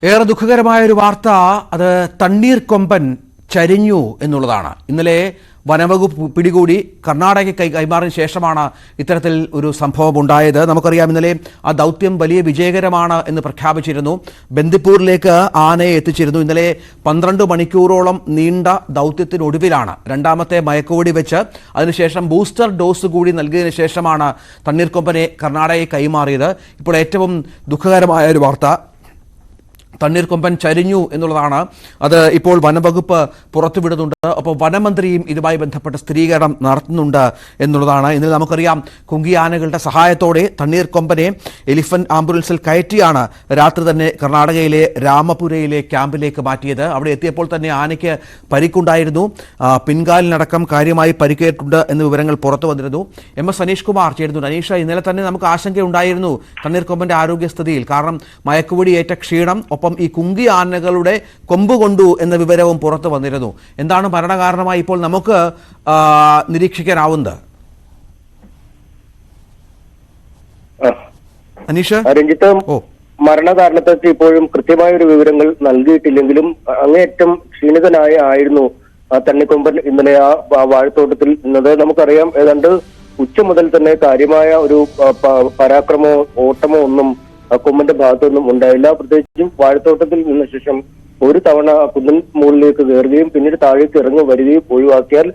ഏറെ ദുഃഖകരമായ ഒരു വാർത്ത അത് തണ്ണീർക്കൊമ്പൻ ചരിഞ്ഞു എന്നുള്ളതാണ്. ഇന്നലെ വനവകുപ്പ് പിടികൂടി കർണാടകയ്ക്ക് കൈമാറിയ ശേഷമാണ് ഇത്തരത്തിൽ ഒരു സംഭവം ഉണ്ടായത്. നമുക്കറിയാം, ഇന്നലെ ആ ദൗത്യം വലിയ വിജയകരമാണ് എന്ന് പ്രഖ്യാപിച്ചിരുന്നു. ബന്ദിപ്പൂരിലേക്ക് ആനയെ എത്തിച്ചിരുന്നു. ഇന്നലെ 12 മണിക്കൂറോളം നീണ്ട ദൗത്യത്തിനൊടുവിലാണ് രണ്ടാമത്തെ മയക്കുവെടി വെച്ച് അതിനുശേഷം ബൂസ്റ്റർ ഡോസ് കൂടി നൽകിയതിനു ശേഷമാണ് തണ്ണീർക്കൊമ്പനെ കർണാടകയ്ക്ക് കൈമാറിയത്. ഇപ്പോൾ ഏറ്റവും ദുഃഖകരമായ ഒരു വാർത്ത തണ്ണീർക്കൊമ്പൻ ചരിഞ്ഞു എന്നുള്ളതാണ്. അത് ഇപ്പോൾ വനംവകുപ്പ് പുറത്തുവിടുന്നുണ്ട്. അപ്പോൾ വനമന്ത്രിയും ഇതുമായി ബന്ധപ്പെട്ട് സ്ഥിരീകരണം നടത്തുന്നുണ്ട് എന്നുള്ളതാണ്. ഇന്നലെ നമുക്കറിയാം, കുങ്കി ആനകളുടെ സഹായത്തോടെ തണ്ണീർക്കൊമ്പനെ എലിഫന്റ് ആംബുലൻസിൽ കയറ്റിയാണ് രാത്രി തന്നെ കർണാടകയിലെ രാമപുരയിലെ ക്യാമ്പിലേക്ക് മാറ്റിയത്. അവിടെ എത്തിയപ്പോൾ തന്നെ ആനയ്ക്ക് പരിക്കുണ്ടായിരുന്നു. പിൻകാലിനടക്കം കാര്യമായി പരിക്കേറ്റിട്ടുണ്ട് എന്ന വിവരങ്ങൾ പുറത്തു വന്നിരുന്നു. MS അനീഷ് കുമാർ ചേരുന്നുണ്ട്. അനീഷ, ഇന്നലെ തന്നെ നമുക്ക് ആശങ്കയുണ്ടായിരുന്നു തണ്ണീർക്കൊമ്പന്റെ ആരോഗ്യസ്ഥിതിയിൽ. കാരണം മയക്കുവെടിയേറ്റ ക്ഷീണം, ഒപ്പം ഈ കുങ്കി ആനകളുടെ കൊമ്പ് കൊണ്ടു എന്ന വിവരവും പുറത്തു വന്നിരുന്നു. എന്താണ് മരണകാരണമായി ഇപ്പോൾ നമുക്ക് നിരീക്ഷിക്കാനാവുന്നത്? അനീഷ്, രഞ്ജിത്ത്, മരണകാരണത്തെ ഇപ്പോഴും കൃത്യമായ ഒരു വിവരങ്ങൾ നൽകിയിട്ടില്ലെങ്കിലും അങ്ങേയറ്റം ക്ഷീണിതനായിരുന്നു തണ്ണിക്കൊമ്പൻ ഇന്നലെ ആ വാഴത്തോട്ടത്തിൽ നിന്നത്. നമുക്കറിയാം, ഏതാണ്ട് ഉച്ച മുതൽ തന്നെ കാര്യമായ ഒരു പരാക്രമോ ഓട്ടമോ ഒന്നും കൊമ്പന്റെ ഭാഗത്തൊന്നും ഉണ്ടായില്ല. പ്രത്യേകിച്ചും വാഴത്തോട്ടത്തിൽ നിന്ന ശേഷം ഒരു തവണ കുന്നിൻ മുകളിലേക്ക് കയറുകയും പിന്നീട് താഴേക്ക് ഇറങ്ങി വരികയും ഒഴിവാക്കിയാൽ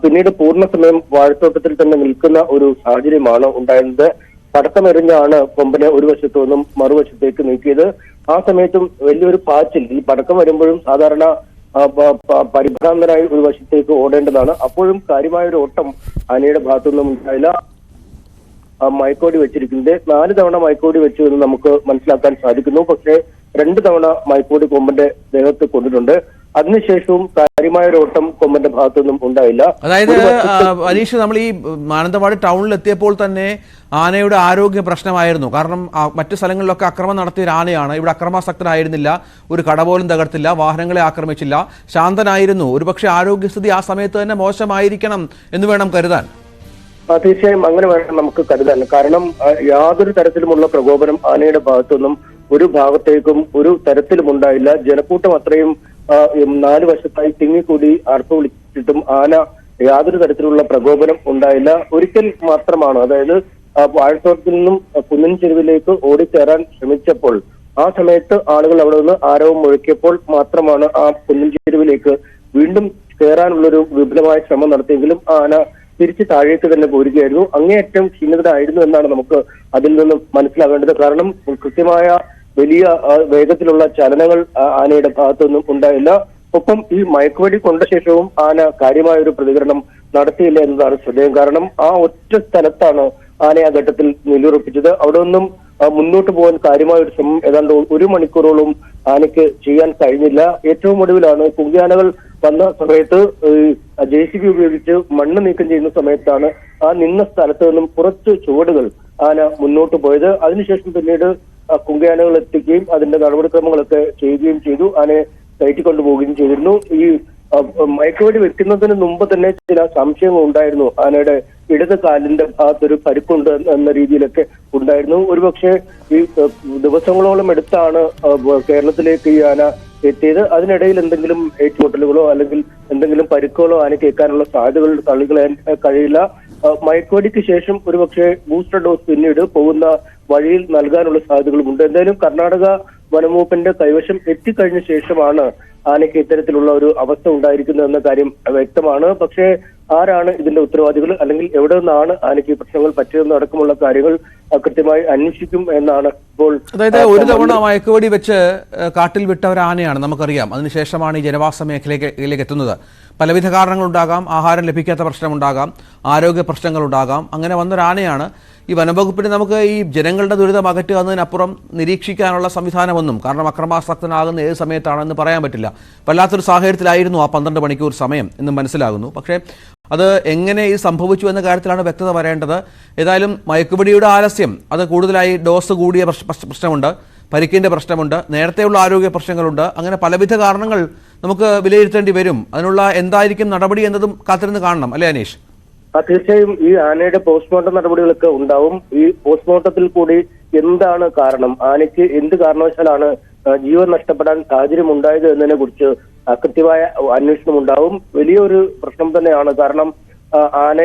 പിന്നീട് പൂർണ്ണ സമയം വാഴത്തോട്ടത്തിൽ തന്നെ നിൽക്കുന്ന ഒരു സാഹചര്യമാണ് ഉണ്ടായിരുന്നത്. പടക്കമെറിഞ്ഞാണ് കൊമ്പനെ ഒരു വശത്തു നിന്നും മറുവശത്തേക്ക് നീക്കിയത്. ആ സമയത്തും വലിയൊരു പാച്ചിൽ, ഈ പടക്കം വരുമ്പോഴും സാധാരണ പരിഭ്രാന്തനായി ഒരു വശത്തേക്ക് ഓടേണ്ടതാണ്. അപ്പോഴും കാര്യമായ ഒരു ഓട്ടം ആനയുടെ ഭാഗത്തുനിന്നും ഉണ്ടായില്ല. മയക്കോടി വെച്ചിരിക്കുന്നത് 4 തവണ മയക്കോടി വെച്ചു എന്ന് നമുക്ക് മനസ്സിലാക്കാൻ സാധിക്കുന്നു. പക്ഷേ 2 തവണ മയക്കോടി കൊമ്പന്റെ ദേഹത്ത് കൊണ്ടിട്ടുണ്ട്. അതിനുശേഷവും കാര്യമായ ഒരു ഓട്ടം കൊമ്പന്റെ ഭാഗത്തൊന്നും ഉണ്ടായില്ല. അതായത് അനീഷ്, നമ്മൾ ഈ മാനന്തവാടി ടൗണിൽ എത്തിയപ്പോൾ തന്നെ ആനയുടെ ആരോഗ്യ പ്രശ്നമായിരുന്നു. കാരണം മറ്റു സ്ഥലങ്ങളിലൊക്കെ അക്രമം നടത്തിയ ഒരു ആനയാണ്. ഇവിടെ അക്രമാസക്തനായിരുന്നില്ല, ഒരു കട പോലും തകർത്തില്ല, വാഹനങ്ങളെ ആക്രമിച്ചില്ല, ശാന്തനായിരുന്നു. ഒരുപക്ഷെ ആരോഗ്യസ്ഥിതി ആ സമയത്ത് തന്നെ മോശമായിരിക്കണം എന്ന് വേണം കരുതാൻ. തീർച്ചയായും അങ്ങനെ വേണം നമുക്ക് കരുതാൻ. കാരണം യാതൊരു തരത്തിലുമുള്ള പ്രകോപനം ആനയുടെ ഭാഗത്തുനിന്നും ഒരു ഭാഗത്തേക്കും ഒരു തരത്തിലും ഉണ്ടായില്ല. ജനക്കൂട്ടം അത്രയും 4 വശത്തായി തിങ്ങിക്കൂടി ആർപ്പ് വിളിച്ചിട്ടും ആന യാതൊരു തരത്തിലുള്ള പ്രകോപനം ഉണ്ടായില്ല. ഒരിക്കൽ മാത്രമാണ്, അതായത് വാഴത്തോട്ടത്തിൽ നിന്നും കുന്നിൻ ചെരുവിലേക്ക് ഓടിക്കയറാൻ ശ്രമിച്ചപ്പോൾ ആ സമയത്ത് ആളുകൾ അവിടെ നിന്ന് ആരവം മുഴക്കിയപ്പോൾ മാത്രമാണ് ആ കുന്നിൻ ചെരുവിലേക്ക് വീണ്ടും കയറാനുള്ളൊരു വിപുലമായ ശ്രമം നടത്തിയെങ്കിലും ആന തിരിച്ച് താഴേക്ക് തന്നെ പോരുകയായിരുന്നു. അങ്ങേയറ്റം ക്ഷീണിതനായിരുന്നു എന്നാണ് നമുക്ക് അതിൽ നിന്നും മനസ്സിലാവേണ്ടത്. കാരണം കൃത്യമായ വലിയ വേഗത്തിലുള്ള ചലനങ്ങൾ ആനയുടെ ഭാഗത്തൊന്നും ഉണ്ടായില്ല. ഒപ്പം ഈ മയക്കുവെടി കൊണ്ട ശേഷവും ആന കാര്യമായ ഒരു പ്രതികരണം നടത്തിയില്ല എന്നതാണ് ശ്രദ്ധേയം. കാരണം ആ ഒറ്റ സ്ഥലത്താണ് ആന ആ ഘട്ടത്തിൽ നിലുറപ്പിച്ചത്. അവിടെ നിന്നും മുന്നോട്ട് പോകാൻ കാര്യമായ ഒരു ശ്രമം ഏതാണ്ട് 1 മണിക്കൂറോളം ആനയ്ക്ക് ചെയ്യാൻ കഴിഞ്ഞില്ല. ഏറ്റവും ഒടുവിലാണ് കുങ്കിയാനകൾ വന്ന സമയത്ത് JCB ഉപയോഗിച്ച് മണ്ണ് നീക്കം ചെയ്യുന്ന സമയത്താണ് ആ നിന്ന സ്ഥലത്ത് നിന്നും കുറച്ച് ചുവടുകൾ ആന മുന്നോട്ട് പോയത്. അതിനുശേഷം പിന്നീട് കുങ്കിയാനകൾ എത്തിക്കുകയും അതിന്റെ നടപടിക്രമങ്ങളൊക്കെ ചെയ്യുകയും ചെയ്തു. ആനയെ കയറ്റിക്കൊണ്ടുപോവുകയും ചെയ്തിരുന്നു. ഈ മയക്കുവെടി വെക്കുന്നതിന് മുമ്പ് തന്നെ ചില സംശയങ്ങൾ ഉണ്ടായിരുന്നു. ആനയുടെ ഇടത് കാലിന്റെ ഭാഗത്തൊരു പരിക്കുണ്ട് എന്ന രീതിയിലൊക്കെ ഉണ്ടായിരുന്നു. ഒരുപക്ഷെ ഈ ദിവസങ്ങളോളം എടുത്താണ് കേരളത്തിലേക്ക് ഈ ആന എത്തിയത്. അതിനിടയിൽ എന്തെങ്കിലും ഏറ്റുമുട്ടലുകളോ അല്ലെങ്കിൽ എന്തെങ്കിലും പരിക്കുകളോ ആനയ്ക്ക് ഏൽക്കാനുള്ള സാധ്യതകൾ തള്ളിക്കളയാൻ കഴിയില്ല. മയക്കുവെടിക്ക് ശേഷം ഒരുപക്ഷെ ബൂസ്റ്റർ ഡോസ് പിന്നീട് പോകുന്ന വഴിയിൽ നൽകാനുള്ള സാധ്യതകളുമുണ്ട്. എന്തായാലും കർണാടക വനംവകുപ്പിന്റെ കൈവശം എത്തിക്കഴിഞ്ഞ ശേഷമാണ് ആനയ്ക്ക് ഇത്തരത്തിലുള്ള ഒരു അവസ്ഥ ഉണ്ടായിരിക്കുന്നത് എന്ന കാര്യം വ്യക്തമാണ്. പക്ഷേ ആരാണ് ഇതിന്റെ ഉത്തരവാദികൾ, അല്ലെങ്കിൽ എവിടെ നിന്നാണ് ആനയ്ക്ക് പ്രശ്നങ്ങൾ പറ്റിയതെന്ന് അടക്കമുള്ള കാര്യങ്ങൾ കൃത്യമായി അന്വേഷിക്കും എന്നാണ് ഇപ്പോൾ. അതായത് ഒരു തവണ മയക്കുവെടി വെച്ച് കാട്ടിൽ വിട്ട ഒരു ആനയാണ്, നമുക്കറിയാം. അതിനുശേഷമാണ് ഈ ജനവാസ മേഖലയിലേക്ക് എത്തുന്നത്. പലവിധ കാരണങ്ങളുണ്ടാകാം. ആഹാരം ലഭിക്കാത്ത പ്രശ്നമുണ്ടാകാം, ആരോഗ്യ പ്രശ്നങ്ങളുണ്ടാകാം. അങ്ങനെ വന്നൊരാനയാണ്. ഈ വനംവകുപ്പിന് നമുക്ക് ഈ ജനങ്ങളുടെ ദുരിതം അകറ്റുക എന്നതിനപ്പുറം നിരീക്ഷിക്കാനുള്ള സംവിധാനമൊന്നും, കാരണം അക്രമാസക്തനാകുന്ന ഏത് സമയത്താണെന്ന് പറയാൻ പറ്റില്ല. വല്ലാത്തൊരു സാഹചര്യത്തിലായിരുന്നു ആ 12 മണിക്കൂർ സമയം എന്ന് മനസ്സിലാകുന്നു. പക്ഷേ അത് എങ്ങനെ ഇത് സംഭവിച്ചു എന്ന കാര്യത്തിലാണ് വ്യക്തത വരേണ്ടത്. ഏതായാലും മയക്കുവെടിയുടെ ആലസ്യം, അത് കൂടുതലായി ഡോസ് കൂടിയ പ്രശ്നമുണ്ട്, പരിക്കിൻ്റെ പ്രശ്നമുണ്ട്, നേരത്തെയുള്ള ആരോഗ്യ പ്രശ്നങ്ങളുണ്ട്. അങ്ങനെ പലവിധ കാരണങ്ങൾ നമുക്ക് വിലയിരുത്തേണ്ടി വരും. അതിനുള്ള എന്തായിരിക്കും നടപടി എന്നതും കാത്തിരുന്ന് കാണണം, അല്ലേ അനീഷ്? തീർച്ചയായും ഈ ആനയുടെ പോസ്റ്റ്മോർട്ടം നടപടികളൊക്കെ ഉണ്ടാവും. ഈ പോസ്റ്റ്മോർട്ടത്തിൽ കൂടി എന്താണ് കാരണം, ആനയ്ക്ക് എന്ത് കാരണവശാലാണ് ജീവൻ നഷ്ടപ്പെടാൻ സാഹചര്യം ഉണ്ടായത് എന്നതിനെ കുറിച്ച് കൃത്യമായ അന്വേഷണം ഉണ്ടാവും. വലിയൊരു പ്രശ്നം തന്നെയാണ്. കാരണം ആന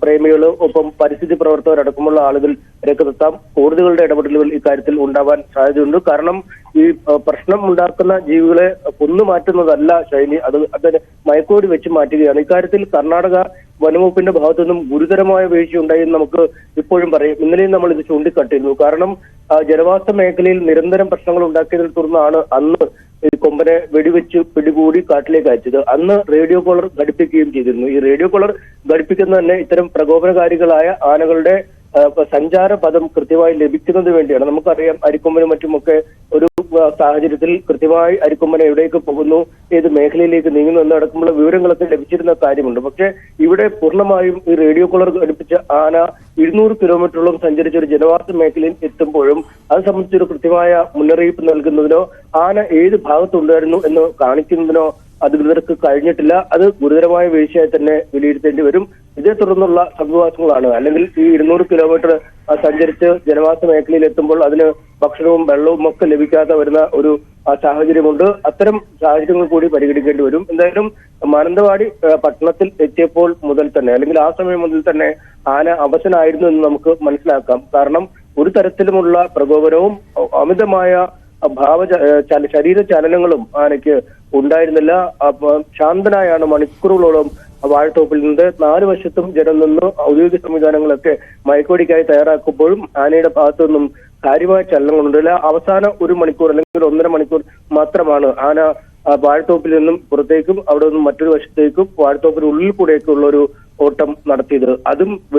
പ്രേമികൾ ഒപ്പം പരിസ്ഥിതി പ്രവർത്തകരടക്കമുള്ള ആളുകൾ രംഗത്തെത്താം. കോടതികളുടെ ഇടപെടലുകൾ ഇക്കാര്യത്തിൽ ഉണ്ടാവാൻ സാധ്യതയുണ്ട്. കാരണം ഈ പ്രശ്നം ഉണ്ടാക്കുന്ന ജീവികളെ കൊന്നുമാറ്റുന്നതല്ല ശൈലി, അതിന് മയക്കോടി വെച്ച് മാറ്റുകയാണ്. ഇക്കാര്യത്തിൽ കർണാടക വനംവകുപ്പിന്റെ ഭാഗത്തു നിന്നും ഗുരുതരമായ വീഴ്ചയുണ്ടായി എന്ന് നമുക്ക് ഇപ്പോഴും പറയും. ഇന്നലെയും നമ്മൾ ഇത് ചൂണ്ടിക്കാട്ടിയിരുന്നു. കാരണം ജനവാസ മേഖലയിൽ നിരന്തരം പ്രശ്നങ്ങൾ ഉണ്ടാക്കിയതിനെ തുടർന്നാണ് അന്ന് ഈ കൊമ്പനെ വെടിവെച്ച് പിടികൂടി കാട്ടിലേക്ക് അയച്ചത്. അന്ന് റേഡിയോ കോളർ ഘടിപ്പിക്കുകയും ചെയ്തിരുന്നു. ഈ റേഡിയോ കോളർ ഘടിപ്പിക്കുന്ന തന്നെ ഇത്തരം പ്രകോപനകാരികളായ ആനകളുടെ സഞ്ചാര പദം കൃത്യമായി ലഭിക്കുന്നതിന് വേണ്ടിയാണ്. നമുക്കറിയാം അരിക്കൊമ്പനും മറ്റുമൊക്കെ ഒരു സാഹചര്യത്തിൽ കൃത്യമായി അരിക്കൊമ്പൻ എവിടേക്ക് പോകുന്നു, ഏത് മേഖലയിലേക്ക് നീങ്ങുന്നു എന്നടക്കമുള്ള വിവരങ്ങളൊക്കെ ലഭിച്ചിരുന്ന കാര്യമുണ്ട്. പക്ഷെ ഇവിടെ പൂർണ്ണമായും ഈ റേഡിയോ കോളർ ഘടിപ്പിച്ച ആന 200 കിലോമീറ്ററോളം സഞ്ചരിച്ച ഒരു ജനവാസ മേഖലയിൽ എത്തുമ്പോഴും അത് സംബന്ധിച്ചൊരു കൃത്യമായ മുന്നറിയിപ്പ് നൽകുന്നതിനോ ആന ഏത് ഭാഗത്തുണ്ടായിരുന്നു എന്ന് കാണിക്കുന്നതിനോ അധികൃതർക്ക് കഴിഞ്ഞിട്ടില്ല. അത് ഗുരുതരമായ വീഴ്ചയായി തന്നെ വിലയിരുത്തേണ്ടി വരും. ഇതേ തുടർന്നുള്ള സംഭവങ്ങളാണ്. അല്ലെങ്കിൽ ഈ 200 കിലോമീറ്റർ സഞ്ചരിച്ച് ജനവാസ മേഖലയിൽ എത്തുമ്പോൾ അതിന് ഭക്ഷണവും വെള്ളവും ഒക്കെ ലഭിക്കാതെ വരുന്ന ഒരു സാഹചര്യമുണ്ട്. അത്തരം സാഹചര്യങ്ങൾ കൂടി പരിഗണിക്കേണ്ടി വരും. എന്തായാലും മാനന്തവാടി പട്ടണത്തിൽ എത്തിയപ്പോൾ മുതൽ തന്നെ, അല്ലെങ്കിൽ ആ സമയം മുതൽ തന്നെ ആന അവശനായിരുന്നു എന്ന് നമുക്ക് മനസ്സിലാക്കാം. കാരണം ഒരു തരത്തിലുമുള്ള പ്രകോപനവും അമിതമായ ശരീര ചലനങ്ങളും ആനയ്ക്ക് ഉണ്ടായിരുന്നില്ല. ശാന്തനായാണ് മണിക്കൂറുകളോളം വാഴത്തോപ്പിൽ നിന്ന് 4 വശത്തും ജനം നിന്ന് ഔദ്യോഗിക സംവിധാനങ്ങളൊക്കെ മയക്കുവെടിക്കായി തയ്യാറാക്കുമ്പോഴും ആനയുടെ ഭാഗത്തു നിന്നും കാര്യമായ ചലനങ്ങളുണ്ടല്ല. അവസാന 1 മണിക്കൂർ അല്ലെങ്കിൽ 1.5 മണിക്കൂർ മാത്രമാണ് ആന വാഴത്തോപ്പിൽ നിന്നും പുറത്തേക്കും അവിടെ നിന്നും മറ്റൊരു വശത്തേക്കും വാഴത്തോപ്പിന് ഉള്ളിൽ കൂടെയൊക്കെ ഉള്ള ഒരു ഓട്ടം നടത്തിയത്. അതും